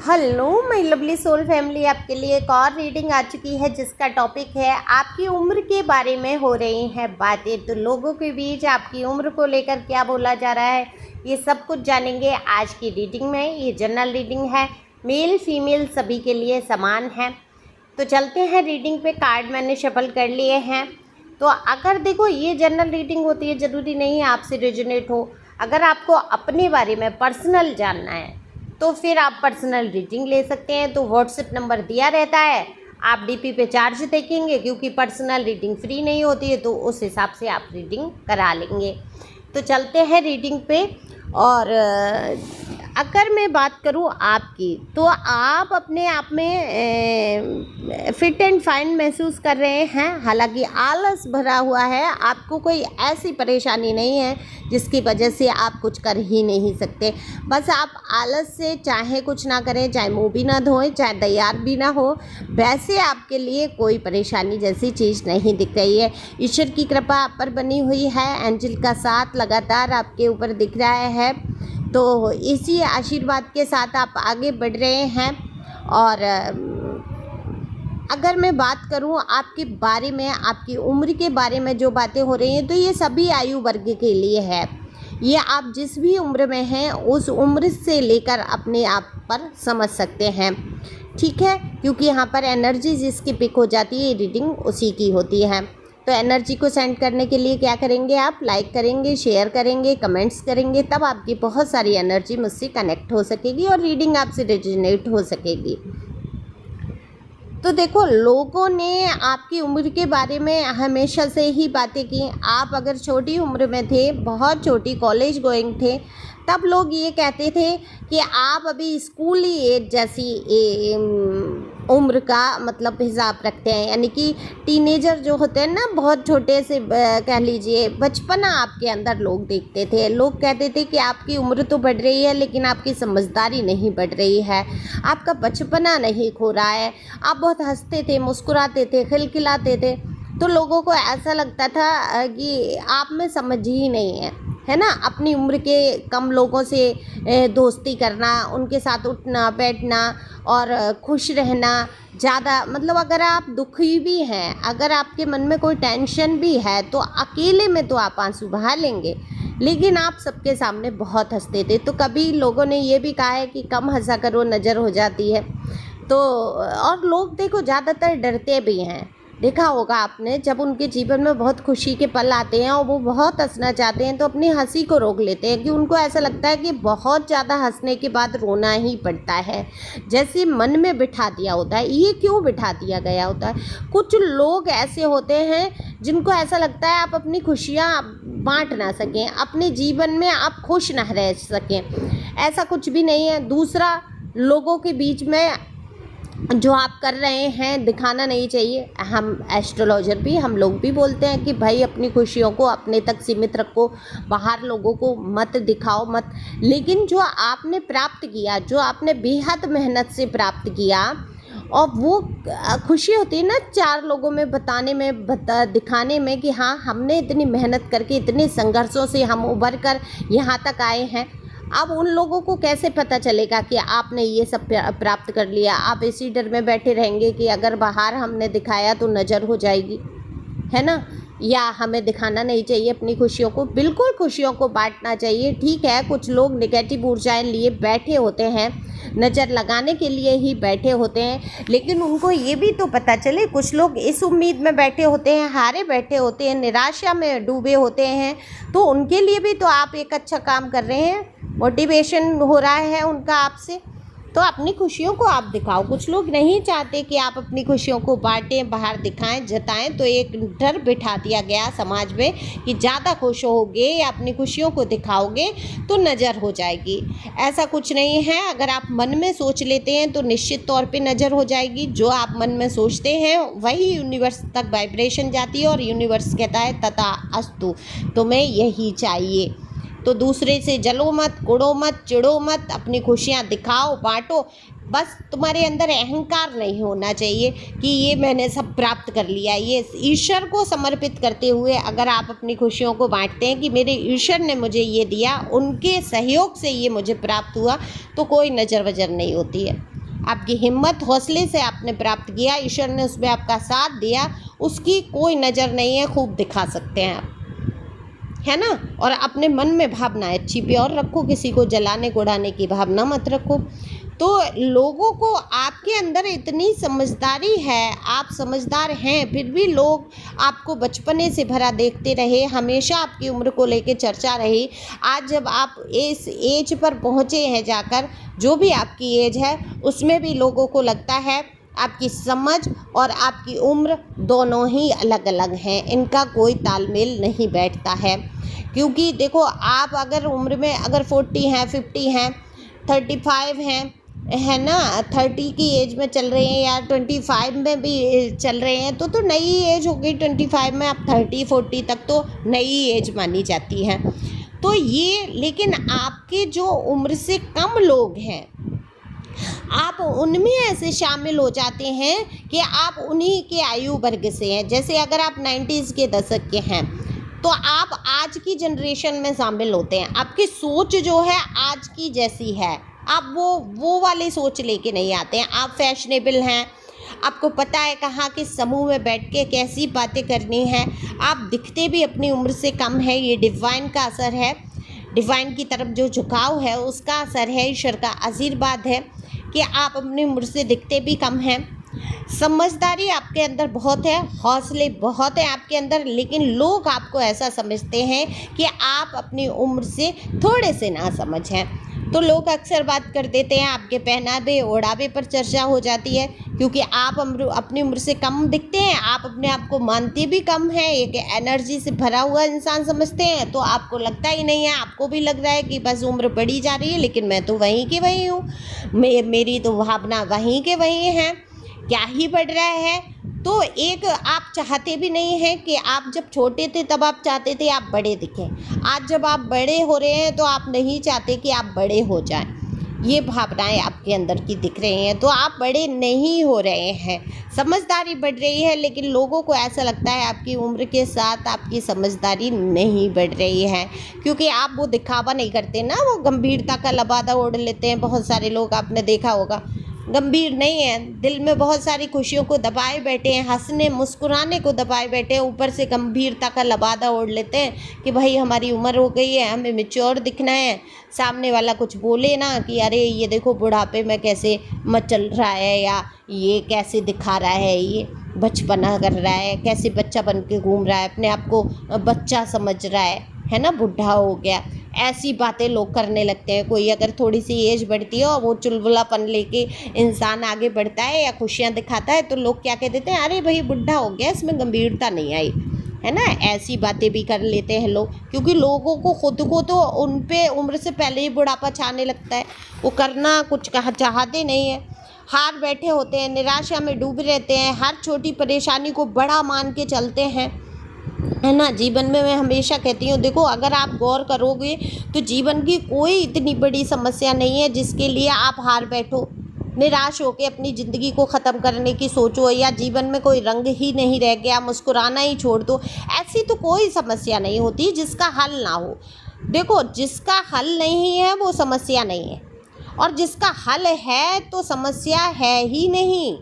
Hello my lovely soul family, आपके लिए एक और रीडिंग आ चुकी है जिसका टॉपिक है आपकी उम्र के बारे में हो रही हैं बातें। तो लोगों के बीच आपकी उम्र को लेकर क्या बोला जा रहा है, ये सब कुछ जानेंगे आज की रीडिंग में। ये जनरल रीडिंग है, मेल फीमेल सभी के लिए समान है। तो चलते हैं रीडिंग पे। कार्ड मैंने शफल कर लिए हैं। तो अगर देखो, ये जनरल रीडिंग होती है, ज़रूरी नहीं है आपसे रेजोनेट हो। अगर आपको अपने बारे में पर्सनल जानना है तो फिर आप पर्सनल रीडिंग ले सकते हैं। तो व्हाट्सएप नंबर दिया रहता है, आप डीपी पे चार्ज देखेंगे, क्योंकि पर्सनल रीडिंग फ्री नहीं होती है, तो उस हिसाब से आप रीडिंग करा लेंगे। तो चलते हैं रीडिंग पे। और अगर मैं बात करूं आपकी, तो आप अपने आप में फिट एंड फाइन महसूस कर रहे हैं। हालांकि आलस भरा हुआ है, आपको कोई ऐसी परेशानी नहीं है जिसकी वजह से आप कुछ कर ही नहीं सकते। बस आप आलस से चाहे कुछ ना करें, चाहे मुँह भी ना धोएं, चाहे तैयार भी ना हो, वैसे आपके लिए कोई परेशानी जैसी चीज़ नहीं दिख रही है। ईश्वर की कृपा आप पर बनी हुई है, एंजल का साथ लगातार आपके ऊपर दिख रहा है। तो इसी आशीर्वाद के साथ आप आगे बढ़ रहे हैं। और अगर मैं बात करूं आपके बारे में, आपकी उम्र के बारे में जो बातें हो रही हैं, तो ये सभी आयु वर्ग के लिए है। ये आप जिस भी उम्र में हैं उस उम्र से लेकर अपने आप पर समझ सकते हैं, ठीक है। क्योंकि यहाँ पर एनर्जी जिसकी पिक हो जाती है, रीडिंग उसी की होती है। तो एनर्जी को सेंड करने के लिए क्या करेंगे, आप लाइक करेंगे, शेयर करेंगे, कमेंट्स करेंगे, तब आपकी बहुत सारी एनर्जी मुझसे कनेक्ट हो सकेगी और रीडिंग आपसे रेजोनेट हो सकेगी। तो देखो, लोगों ने आपकी उम्र के बारे में हमेशा से ही बातें की। आप अगर छोटी उम्र में थे, बहुत छोटी कॉलेज गोइंग थे, तब लोग ये कहते थे कि आप अभी स्कूली एज जैसी उम्र का मतलब हिसाब रखते हैं। यानी कि टीनेजर जो होते हैं ना, बहुत छोटे से कह लीजिए बचपना आपके अंदर लोग देखते थे। लोग कहते थे कि आपकी उम्र तो बढ़ रही है, लेकिन आपकी समझदारी नहीं बढ़ रही है, आपका बचपना नहीं खो रहा है। आप बहुत हंसते थे, मुस्कुराते थे, खिलखिलाते थे। तो लोगों को ऐसा लगता था कि आप में समझ ही नहीं है ना। अपनी उम्र के कम लोगों से दोस्ती करना, उनके साथ उठना बैठना और खुश रहना ज़्यादा, मतलब अगर आप दुखी भी हैं, अगर आपके मन में कोई टेंशन भी है, तो अकेले में तो आप आंसू बहा लेंगे, लेकिन आप सबके सामने बहुत हंसते थे। तो कभी लोगों ने ये भी कहा है कि कम हंसा करो, नज़र हो जाती है। तो और लोग देखो ज़्यादातर डरते भी हैं। देखा होगा आपने, जब उनके जीवन में बहुत खुशी के पल आते हैं और वो बहुत हंसना चाहते हैं, तो अपनी हंसी को रोक लेते हैं, कि उनको ऐसा लगता है कि बहुत ज़्यादा हंसने के बाद रोना ही पड़ता है, जैसे मन में बिठा दिया होता है। ये क्यों बिठा दिया गया होता है? कुछ लोग ऐसे होते हैं जिनको ऐसा लगता है आप अपनी खुशियाँ बांट ना सकें, अपने जीवन में आप खुश ना रह सकें। ऐसा कुछ भी नहीं है। दूसरा, लोगों के बीच में जो आप कर रहे हैं दिखाना नहीं चाहिए। हम एस्ट्रोलॉजर भी, हम लोग भी बोलते हैं कि भाई अपनी खुशियों को अपने तक सीमित रखो, बाहर लोगों को मत दिखाओ मत। लेकिन जो आपने प्राप्त किया, जो आपने बेहद मेहनत से प्राप्त किया, और वो खुशी होती है ना चार लोगों में बताने में, दिखाने में कि हाँ, हमने इतनी मेहनत करके, इतने संघर्षों से हम उभर कर यहाँ तक आए हैं। अब उन लोगों को कैसे पता चलेगा कि आपने ये सब प्राप्त कर लिया? आप इसी डर में बैठे रहेंगे कि अगर बाहर हमने दिखाया तो नज़र हो जाएगी, है ना। या हमें दिखाना नहीं चाहिए अपनी खुशियों को, बिल्कुल खुशियों को बांटना चाहिए। ठीक है, कुछ लोग नेगेटिव ऊर्जाएं लिए बैठे होते हैं, नज़र लगाने के लिए ही बैठे होते हैं, लेकिन उनको ये भी तो पता चले। कुछ लोग इस उम्मीद में बैठे होते हैं, हारे बैठे होते हैं, निराशा में डूबे होते हैं, तो उनके लिए भी तो आप एक अच्छा काम कर रहे हैं, मोटिवेशन हो रहा है उनका आपसे। तो अपनी खुशियों को आप दिखाओ। कुछ लोग नहीं चाहते कि आप अपनी खुशियों को बांटें, बाहर दिखाएं, जताएं। तो एक डर बिठा दिया गया समाज में कि ज़्यादा खुश होगे या अपनी खुशियों को दिखाओगे तो नज़र हो जाएगी। ऐसा कुछ नहीं है। अगर आप मन में सोच लेते हैं तो निश्चित तौर पे नज़र हो जाएगी। जो आप मन में सोचते हैं वही यूनिवर्स तक वाइब्रेशन जाती है, और यूनिवर्स कहता है तथा अस्तु, तुम्हें यही चाहिए। तो दूसरे से जलो मत, कुड़ो मत, चिड़ो मत, अपनी खुशियाँ दिखाओ, बांटो। बस तुम्हारे अंदर अहंकार नहीं होना चाहिए कि ये मैंने सब प्राप्त कर लिया। ये ईश्वर को समर्पित करते हुए अगर आप अपनी खुशियों को बांटते हैं कि मेरे ईश्वर ने मुझे ये दिया, उनके सहयोग से ये मुझे प्राप्त हुआ, तो कोई नज़र वजर नहीं होती है। आपकी हिम्मत हौसले से आपने प्राप्त किया, ईश्वर ने उसमें आपका साथ दिया, उसकी कोई नज़र नहीं है, खूब दिखा सकते हैं आप, है ना। और अपने मन में भावनाएं अच्छी प्योर रखो, किसी को जलाने कोड़ाने की भावना मत रखो। तो लोगों को आपके अंदर इतनी समझदारी है, आप समझदार हैं, फिर भी लोग आपको बचपने से भरा देखते रहे, हमेशा आपकी उम्र को लेके चर्चा रही। आज जब आप इस एज पर पहुँचे हैं जाकर, जो भी आपकी एज है उसमें भी लोगों को लगता है आपकी समझ और आपकी उम्र दोनों ही अलग अलग हैं, इनका कोई तालमेल नहीं बैठता है। क्योंकि देखो, आप अगर उम्र में अगर 40 हैं, 50 हैं, 35 हैं, है ना, 30 की एज में चल रहे हैं या 25 में भी चल रहे हैं, तो नई एज हो गई। 25 में आप 30-40 तक तो नई एज मानी जाती है। तो ये, लेकिन आपके जो उम्र से कम लोग हैं, आप उनमें ऐसे शामिल हो जाते हैं कि आप उन्हीं के आयु वर्ग से हैं। जैसे अगर आप 90s के दशक के हैं तो आप आज की जनरेशन में शामिल होते हैं। आपकी सोच जो है आज की जैसी है, आप वो वाली सोच लेके नहीं आते हैं। आप फैशनेबल हैं, आपको पता है कहाँ के समूह में बैठ के कैसी बातें करनी है। आप दिखते भी अपनी उम्र से कम है, ये डिवाइन का असर है, डिवाइन की तरफ जो झुकाव है उसका असर है, ईश्वर का आशीर्वाद है कि आप अपनी उम्र से दिखते भी कम हैं। समझदारी आपके अंदर बहुत है, हौसले बहुत है आपके अंदर, लेकिन लोग आपको ऐसा समझते हैं कि आप अपनी उम्र से थोड़े से ना समझ हैं। तो लोग अक्सर बात कर देते हैं, आपके पहनावे ओढ़ावे पर चर्चा हो जाती है, क्योंकि आप अपनी उम्र से कम दिखते हैं, आप अपने आप को मानते भी कम हैं, एक एनर्जी से भरा हुआ इंसान समझते हैं। तो आपको लगता ही नहीं है, आपको भी लग रहा है कि बस उम्र बढ़ी जा रही है, लेकिन मैं तो वहीं की वहीं हूँ, मेरी तो भावना वहीं के वहीं है, क्या ही बढ़ रहा है। तो एक आप चाहते भी नहीं हैं कि आप जब छोटे थे तब आप चाहते थे आप बड़े दिखें, आज जब आप बड़े हो रहे हैं तो आप नहीं चाहते कि आप बड़े हो जाएं। ये भावनाएं आपके अंदर की दिख रही हैं, तो आप बड़े नहीं हो रहे हैं। समझदारी बढ़ रही है, लेकिन लोगों को ऐसा लगता है आपकी उम्र के साथ आपकी समझदारी नहीं बढ़ रही है, क्योंकि आप वो दिखावा नहीं करते ना, वो गंभीरता का लबादा ओढ़ लेते हैं। बहुत सारे लोग आपने देखा होगा गंभीर नहीं है, दिल में बहुत सारी खुशियों को दबाए बैठे हैं, हंसने मुस्कुराने को दबाए बैठे हैं, ऊपर से गंभीरता का लबादा ओढ़ लेते हैं कि भाई हमारी उम्र हो गई है, हमें मैच्योर दिखना है। सामने वाला कुछ बोले ना कि अरे ये देखो बुढ़ापे में कैसे मचल रहा है, या ये कैसे दिखा रहा है, ये बचपना कर रहा है, कैसे बच्चा बन के घूम रहा है, अपने आप को बच्चा समझ रहा है ना, बुढ़ा हो गया, ऐसी बातें लोग करने लगते हैं। कोई अगर थोड़ी सी एज बढ़ती है और वो चुलबुलापन लेके इंसान आगे बढ़ता है या खुशियाँ दिखाता है, तो लोग क्या कह देते हैं, अरे भाई बुढ़ा हो गया, इसमें गंभीरता नहीं आई, है ना। ऐसी बातें भी कर लेते हैं लोग, क्योंकि लोगों को खुद को तो उन पे उम्र से पहले ही बुढ़ापा छाने लगता है, वो करना कुछ कहा चाहते नहीं है, हार बैठे होते हैं, निराशा में डूबे रहते हैं, हर छोटी परेशानी को बड़ा मान के चलते हैं, है ना। जीवन में मैं हमेशा कहती हूँ, देखो अगर आप गौर करोगे तो जीवन की कोई इतनी बड़ी समस्या नहीं है जिसके लिए आप हार बैठो, निराश होकर अपनी ज़िंदगी को ख़त्म करने की सोचो, या जीवन में कोई रंग ही नहीं रह गया, मुस्कुराना ही छोड़ दो। ऐसी तो कोई समस्या नहीं होती जिसका हल ना हो। देखो, जिसका हल नहीं है वो समस्या नहीं है, और जिसका हल है तो समस्या है ही नहीं,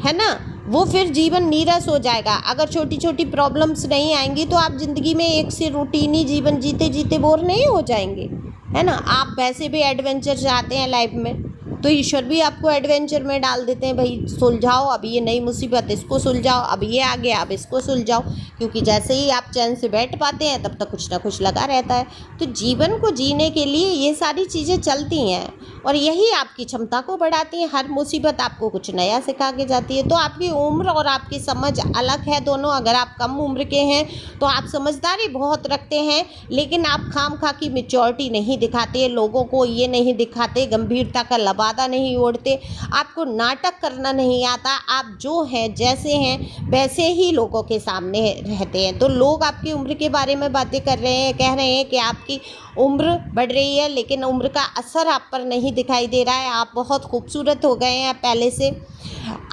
है ना। वो फिर जीवन नीरस हो जाएगा। अगर छोटी छोटी प्रॉब्लम्स नहीं आएंगी तो आप ज़िंदगी में एक से रूटीनी जीवन जीते जीते बोर नहीं हो जाएंगे, है ना। आप वैसे भी एडवेंचर चाहते हैं लाइफ में, तो ईश्वर भी आपको एडवेंचर में डाल देते हैं, भाई सुलझाओ अब ये नई मुसीबत, इसको सुलझाओ, अब ये आ गया अब इसको सुलझाओ, क्योंकि जैसे ही आप चैन से बैठ पाते हैं तब तक कुछ ना कुछ लगा रहता है। तो जीवन को जीने के लिए ये सारी चीज़ें चलती हैं, और यही आपकी क्षमता को बढ़ाती हैं। हर मुसीबत आपको कुछ नया सिखा के जाती है। तो आपकी उम्र और आपकी समझ अलग है दोनों। अगर आप कम उम्र के हैं तो आप समझदारी बहुत रखते हैं, लेकिन आप खामखा की मैच्योरिटी नहीं दिखाते, लोगों को ये नहीं दिखाते, गंभीरता का लबादा नहीं ओढ़ते, आपको नाटक करना नहीं आता, आप जो हैं जैसे हैं वैसे ही लोगों के सामने रहते हैं। तो लोग आपकी उम्र के बारे में बातें कर रहे हैं, कह रहे हैं कि आपकी उम्र बढ़ रही है, लेकिन उम्र का असर आप पर नहीं नहीं दिखाई दे रहा है। आप बहुत खूबसूरत हो गए हैं पहले से।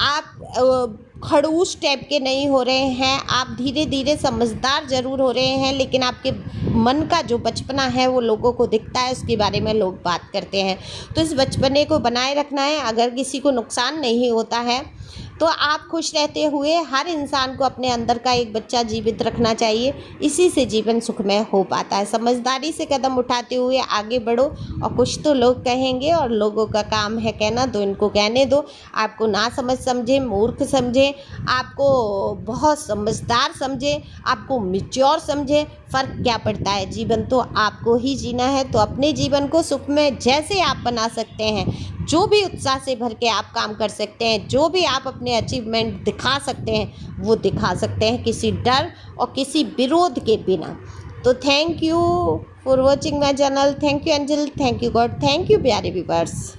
आप खड़ूस टाइप के नहीं हो रहे हैं, आप धीरे धीरे समझदार ज़रूर हो रहे हैं, लेकिन आपके मन का जो बचपना है वो लोगों को दिखता है, उसके बारे में लोग बात करते हैं। तो इस बचपने को बनाए रखना है। अगर किसी को नुकसान नहीं होता है तो आप खुश रहते हुए हर इंसान को अपने अंदर का एक बच्चा जीवित रखना चाहिए। इसी से जीवन सुखमय हो पाता है। समझदारी से कदम उठाते हुए आगे बढ़ो। और कुछ तो लोग कहेंगे और लोगों का काम है कहना, तो इनको कहने दो। आपको ना समझ समझे, मूर्ख समझे, आपको बहुत समझदार समझे, आपको मैच्योर समझे, फ़र्क क्या पड़ता है। जीवन तो आपको ही जीना है। तो अपने जीवन को सुखमय जैसे आप बना सकते हैं, जो भी उत्साह से भर के आप काम कर सकते हैं, जो भी आप अपने अचीवमेंट दिखा सकते हैं वो दिखा सकते हैं, किसी डर और किसी विरोध के बिना। तो thank you for watching my channel. Thank you angel, thank you God, thank you प्यारे व्यूअर्स।